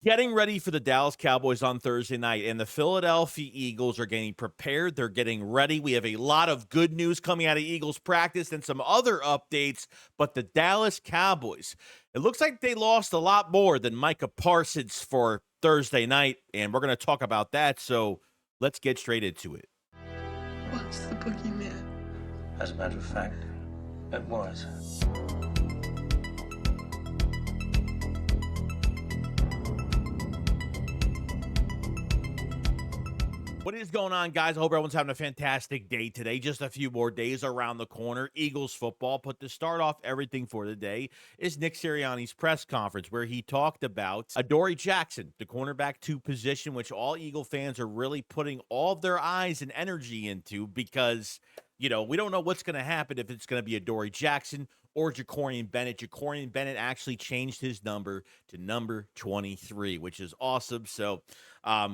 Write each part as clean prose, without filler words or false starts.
Getting ready for the Dallas Cowboys on Thursday night, and the Philadelphia Eagles are getting prepared. They're getting ready. We have a lot of good news coming out of Eagles practice and some other updates, but the Dallas Cowboys, it looks like they lost a lot more than Micah Parsons for Thursday night, and we're going to talk about that, so let's get straight into it. What's the boogeyman? As a matter of fact, it was. What is going on, guys? I hope everyone's having a fantastic day today. Just a few more days around the corner. Eagles football. But to start off everything for today is Nick Sirianni's press conference where he talked about Adoree Jackson, the cornerback 2 position, which all Eagle fans are really putting all of their eyes and energy into because, we don't know what's going to happen if it's going to be Adoree Jackson or Jacorian Bennett. Jacorian Bennett actually changed his number to number 23, which is awesome. So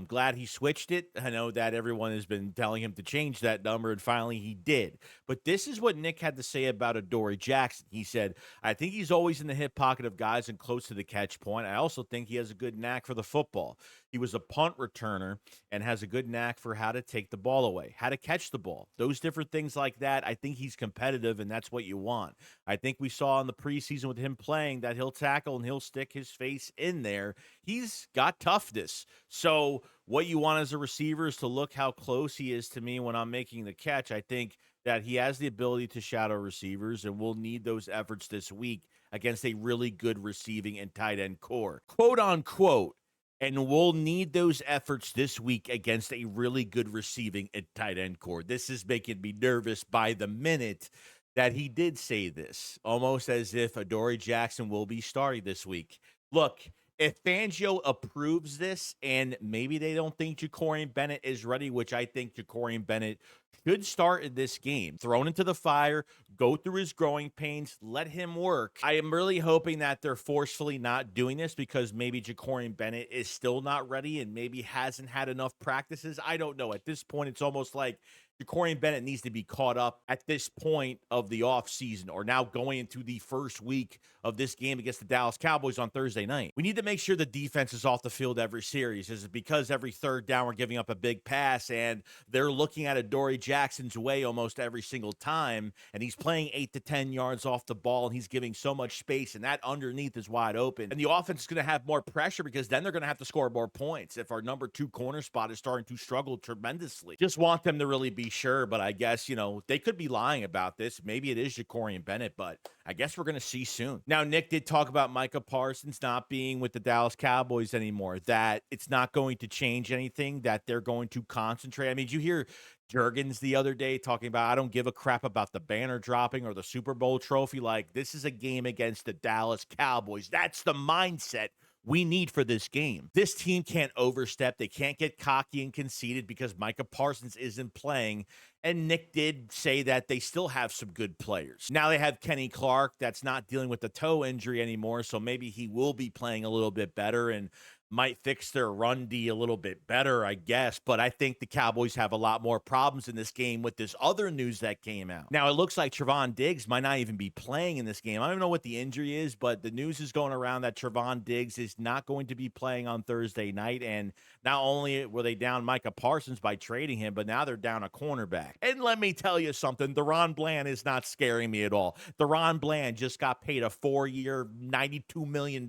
glad he switched it. I know that everyone has been telling him to change that number, and finally he did. But this is what Nick had to say about Adoree Jackson. He said, I think he's always in the hip pocket of guys and close to the catch point. I also think he has a good knack for the football. He was a punt returner and has a good knack for how to take the ball away, how to catch the ball. Those different things like that, I think he's competitive, and that's what you want. I think we saw in the preseason with him playing that he'll tackle and he'll stick his face in there. He's got toughness. So what you want as a receiver is to look how close he is to me when I'm making the catch. I think that he has the ability to shadow receivers, and we'll need those efforts this week against a really good receiving and tight end core. Quote unquote. And we'll need those efforts this week against a really good receiving and tight end core. This is making me nervous by the minute that he did say this, almost as if Adoree Jackson will be starting this week. Look, if Fangio approves this and maybe they don't think Jacorian Bennett is ready, which I think Jacorian Bennett should start in this game, thrown into the fire, go through his growing pains, let him work. I am really hoping that they're forcefully not doing this because maybe Jacorian Bennett is still not ready and maybe hasn't had enough practices. I don't know. At this point, it's almost like Jacorian Bennett needs to be caught up at this point of the offseason or now going into the first week of this game against the Dallas Cowboys on Thursday night. We need to make sure the defense is off the field every series. Is it because every third down we're giving up a big pass and they're looking at Adoree Jackson's way almost every single time, and he's playing 8 to 10 yards off the ball and he's giving so much space, and that underneath is wide open. And the offense is going to have more pressure because then they're going to have to score more points if our number 2 corner spot is starting to struggle tremendously. Just want them to really be sure, but I guess, they could be lying about this. Maybe it is Jacorian Bennett, but I guess we're going to see soon. Now, Nick did talk about Micah Parsons not being with the Dallas Cowboys anymore, that it's not going to change anything, that they're going to concentrate. I mean, did you hear Jurgens the other day talking about, I don't give a crap about the banner dropping or the Super Bowl trophy. Like, this is a game against the Dallas Cowboys. That's the mindset we need for this game. This team can't overstep. They can't get cocky and conceited because Micah Parsons isn't playing. And Nick did say that they still have some good players. Now they have Kenny Clark that's not dealing with the toe injury anymore, so maybe he will be playing a little bit better and might fix their run D a little bit better, I guess. But I think the Cowboys have a lot more problems in this game with this other news that came out. Now, it looks like Trevon Diggs might not even be playing in this game. I don't know what the injury is, but the news is going around that Trevon Diggs is not going to be playing on Thursday night. And not only were they down Micah Parsons by trading him, but now they're down a cornerback. And let me tell you something, Deron Bland is not scaring me at all. Deron Bland just got paid a 4-year, $92 million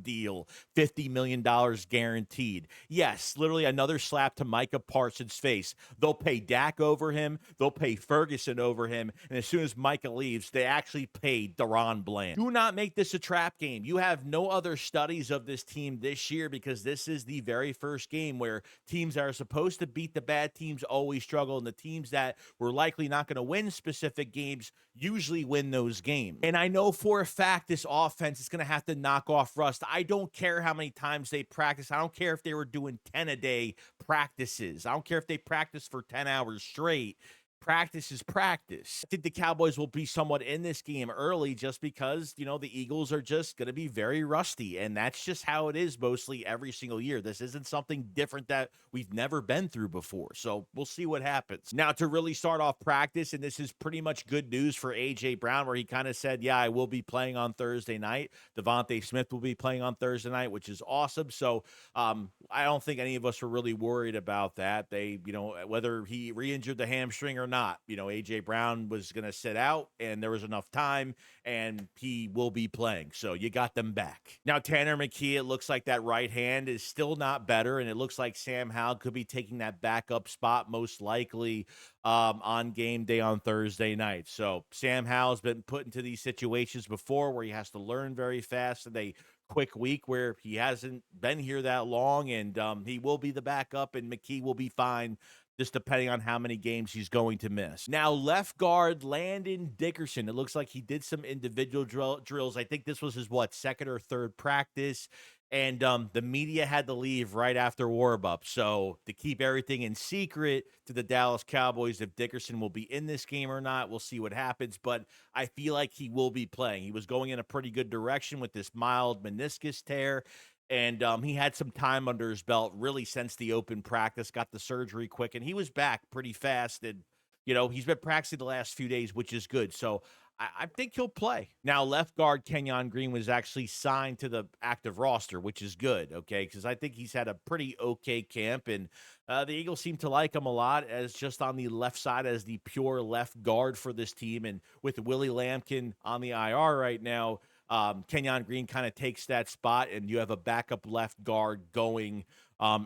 deal, $50 million guaranteed. Yes, literally another slap to Micah Parsons' face. They'll pay Dak over him. They'll pay Ferguson over him. And as soon as Micah leaves, they actually pay Deron Bland. Do not make this a trap game. You have no other studies of this team this year because this is the very first game where teams that are supposed to beat the bad teams always struggle, and the teams that were likely not going to win specific games usually win those games. And I know for a fact this offense is going to have to knock off rust. I don't care how many times they practice. I don't care if they were doing 10 a day practices. I don't care if they practice for 10 hours straight. practice is practice. I think the Cowboys will be somewhat in this game early just because, the Eagles are just going to be very rusty. And that's just how it is mostly every single year. This isn't something different that we've never been through before. So we'll see what happens. Now, to really start off practice, and this is pretty much good news for A.J. Brown, where he kind of said, yeah, I will be playing on Thursday night. Devontae Smith will be playing on Thursday night, which is awesome. So I don't think any of us were really worried about that. They, whether he re-injured the hamstring or not, A.J. Brown was going to sit out, and there was enough time, and he will be playing. So you got them back. Now, Tanner McKee, it looks like that right hand is still not better, and it looks like Sam Howell could be taking that backup spot most likely on game day on Thursday night. So Sam Howell's been put into these situations before where he has to learn very fast, and they quick week where he hasn't been here that long, and he will be the backup, and McKee will be fine, just depending on how many games he's going to miss. Now, left guard Landon Dickerson. It looks like he did some individual drills. I think this was his, second or third practice. And the media had to leave right after warm-up. So to keep everything in secret to the Dallas Cowboys, if Dickerson will be in this game or not, we'll see what happens. But I feel like he will be playing. He was going in a pretty good direction with this mild meniscus tear. And he had some time under his belt really since the open practice, got the surgery quick, and he was back pretty fast. And, he's been practicing the last few days, which is good. So I think he'll play. Now, left guard Kenyon Green was actually signed to the active roster, which is good, okay, because I think he's had a pretty okay camp, and the Eagles seem to like him a lot as just on the left side as the pure left guard for this team. And with Willie Lampkin on the IR right now, Kenyon Green kind of takes that spot, and you have a backup left guard going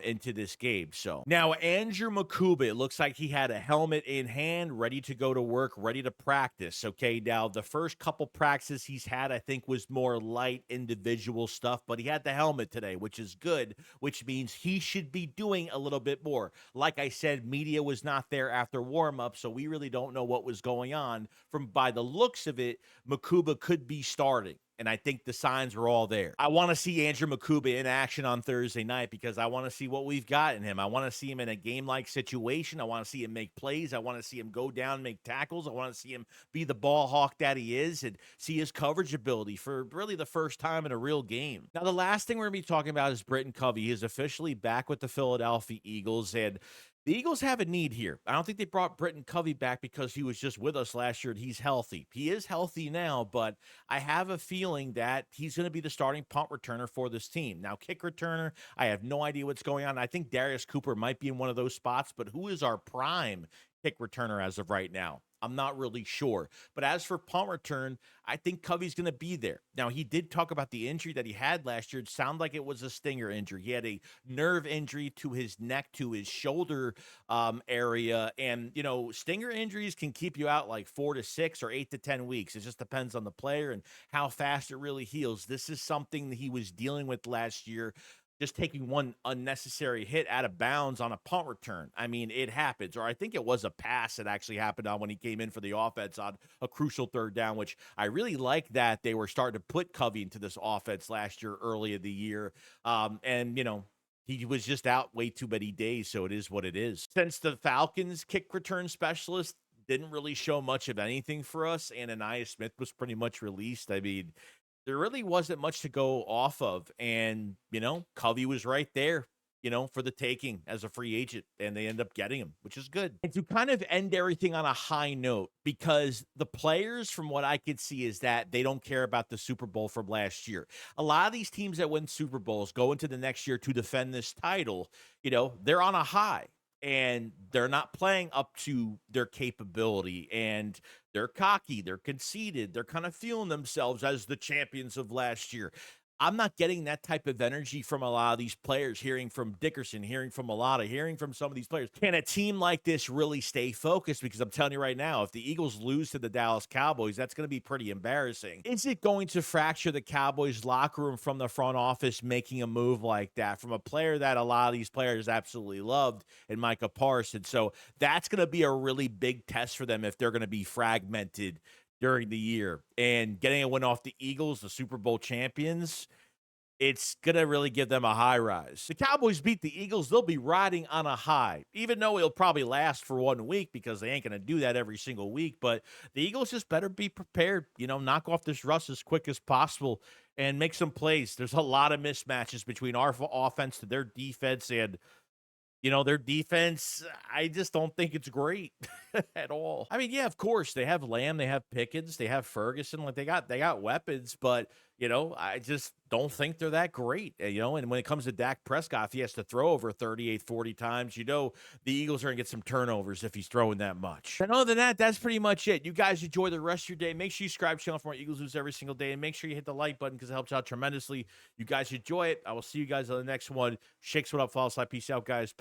into this game. So now Andrew Mukuba, it looks like he had a helmet in hand, ready to go to work, ready to practice. Okay, now the first couple practices he's had, I think, was more light individual stuff, but he had the helmet today, which is good, which means he should be doing a little bit more. Like I said, media was not there after warm-up, so we really don't know what was going on. By the looks of it, Mukuba could be starting. And I think the signs were all there. I want to see Andrew Mukuba in action on Thursday night because I want to see what we've got in him. I want to see him in a game-like situation. I want to see him make plays. I want to see him go down and make tackles. I want to see him be the ball hawk that he is and see his coverage ability for really the first time in a real game. Now, the last thing we're going to be talking about is Britton Covey. He is officially back with the Philadelphia Eagles, and the Eagles have a need here. I don't think they brought Britton Covey back because he was just with us last year and he's healthy. He is healthy now, but I have a feeling that he's going to be the starting punt returner for this team. Now, kick returner, I have no idea what's going on. I think Darius Cooper might be in one of those spots, but who is our prime kick returner as of right now? I'm not really sure. But as for punt return, I think Covey's going to be there. Now, he did talk about the injury that he had last year. It sounded like it was a stinger injury. He had a nerve injury to his neck, to his shoulder area. And, stinger injuries can keep you out like 4 to 6 or 8 to 10 weeks. It just depends on the player and how fast it really heals. This is something that he was dealing with last year, just taking one unnecessary hit out of bounds on a punt return. I mean, it happens. Or I think it was a pass that actually happened on when he came in for the offense on a crucial third down, which I really like that they were starting to put Covey into this offense last year, early in the year. He was just out way too many days, so it is what it is. Since the Falcons kick return specialist didn't really show much of anything for us, and Ananias Smith was pretty much released, I mean, there really wasn't much to go off of. And, Covey was right there, for the taking as a free agent, and they end up getting him, which is good. And to kind of end everything on a high note, because the players, from what I could see, is that they don't care about the Super Bowl from last year. A lot of these teams that win Super Bowls go into the next year to defend this title, they're on a high. And they're not playing up to their capability, and they're cocky, they're conceited, they're kind of feeling themselves as the champions of last year. I'm not getting that type of energy from a lot of these players, hearing from Dickerson, hearing from Malata, hearing from some of these players. Can a team like this really stay focused? Because I'm telling you right now, if the Eagles lose to the Dallas Cowboys, that's going to be pretty embarrassing. Is it going to fracture the Cowboys locker room from the front office making a move like that from a player that a lot of these players absolutely loved in Micah Parsons? So that's going to be a really big test for them if they're going to be fragmented during the year. And getting a win off the Eagles, the Super Bowl champions, it's going to really give them a high rise. The Cowboys beat the Eagles. They'll be riding on a high, even though it'll probably last for 1 week because they ain't going to do that every single week. But the Eagles just better be prepared, knock off this rust as quick as possible and make some plays. There's a lot of mismatches between our offense to their defense, and their defense, I just don't think it's great at all. I mean, yeah, of course, they have Lamb, they have Pickens, they have Ferguson, like they got weapons, but I just don't think they're that great. And when it comes to Dak Prescott, if he has to throw over 38, 40 times, the Eagles are gonna get some turnovers if he's throwing that much. And other than that, that's pretty much it. You guys enjoy the rest of your day. Make sure you subscribe to the channel for more Eagles news every single day, and make sure you hit the like button because it helps out tremendously. You guys enjoy it. I will see you guys on the next one. Shakes what up, follow us. Peace out, guys.